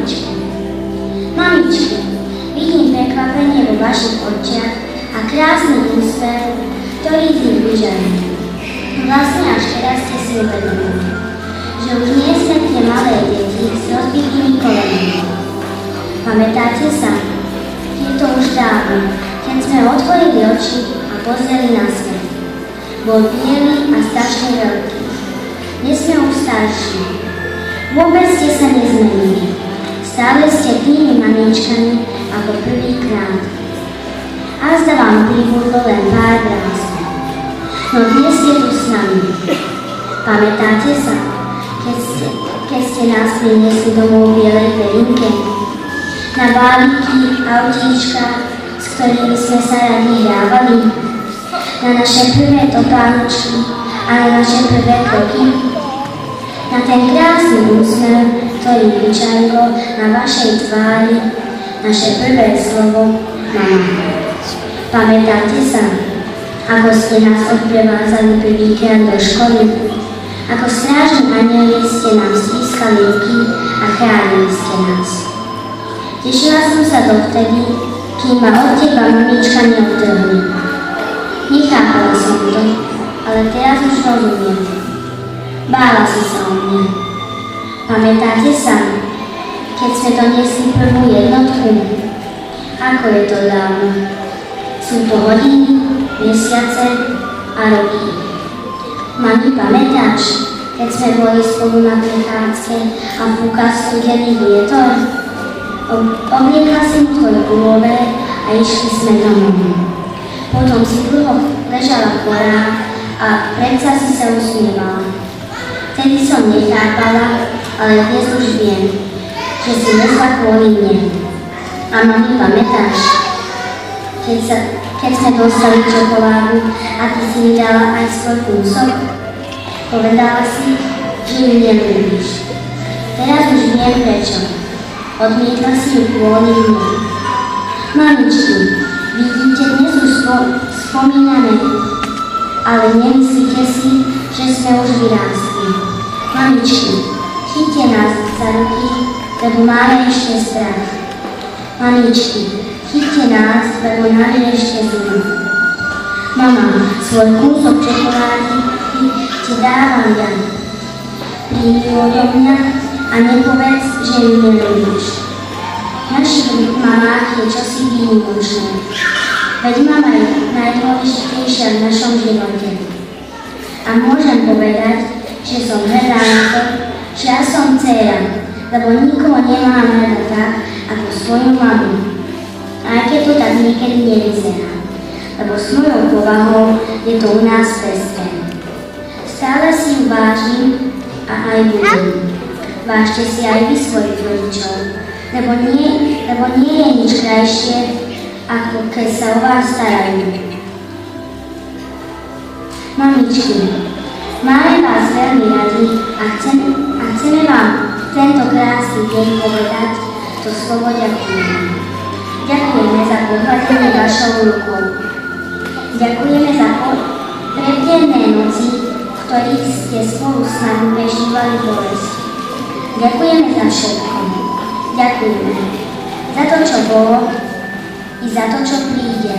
mamičky. Mamičky, vidím prekvapenie vo vašich očiach a krásny úsmev, ktorý z nich vyžarí. Vlastne až teraz ste si uvedomili, že už nie sme tie malé deti s rozbitými kolenami. Pamätáte sa? Je to už dávno, keď sme otvorili oči a pozreli na svet. Bol biely a strašne veľký. Dnes sme už starší. Vôbec ste sa nezmenili. Stále ste tými mamičkami ako prvýkrát. A zda vám pribudlo len pár vrásov. No dnes je tu s nami. Pamätáte sa, keď ste nás priniesli domov v bielej perinke? Na bábiky, autíčka, s ktorými sme sa radi hrávali? Na naše prvé topánočky a na naše prvé kroky? Na ten krásny úsmev, ktorý vyčarilo na vašej tvári naše prvé slovo mama. Pamätáte sa, ako ste nás odprevádzali prvýkrát do školy? Ako strážni anjeli ste nám stískali ruky a chránili ste nás. Tešila som sa dovtedy, kým ma od teba mamička neodtrhli. Nechápala som to, ale teraz už rozumiem. Bála si sa o mňa. Pamätáte sa, keď sme doniesli prvú jednotku? Ako je to dávno? Sú to hodiny, mesiace a roky. Mami, pamätáš, keď sme boli spolu na prechádzke a fúkal studený vietor? Obliekla si mu tvoj pulóver a išli sme domov. Potom si dlho ležala chorá a predsa si sa usmievala. Vtedy som nechápala, ale dnes už viem, že si nesla kvôli mne. A mami, pamätáš, keď sme dostali čokoládu a ty si mi dala aj svoj kúsok? Povedala si, že ju nelúbiš. Teraz už viem prečo. Odmietla si ju kvôli mne. Mamičky, vidíte, dnes už spomíname, ale nemyslíte si, že sme už vyrástli. Mamičky, chyťte nás za ruky, lebo máme ešte strach. Mamičky, chyťte nás, lebo máme ešte zima. Mama, svoj kúsok čokolády ti dávam ja. Príjmi odo mňa a nepovedz, že ju nelúbiš. V našich mamách je čosi výnimočné. Veď mama je najdôležitejšia v našom živote. A môžem povedať, že som hrdá na to, že ja som dcéra, lebo nikoho nemám rada tak, ako svoju mamu. Aj keď to tak niekedy nevyzerá, lebo s mojou povahou je to u nás pestré. Stále si ju vážim a aj budem. Vážte si aj vy svojich rodičov, lebo nie je nič krajšie, ako keď sa o vás starajú. Mamičky, máme vás veľmi radi a chceme vám tento krásny deň povedať to slovo ďakujeme. Ďakujeme za pohľadenie vašou rukou. Ďakujeme za prepdenné noci, v ktorých ste spolu s nami prežívali bolesť. Ďakujeme za všetko. Ďakujeme za to, čo bolo i za to, čo príde.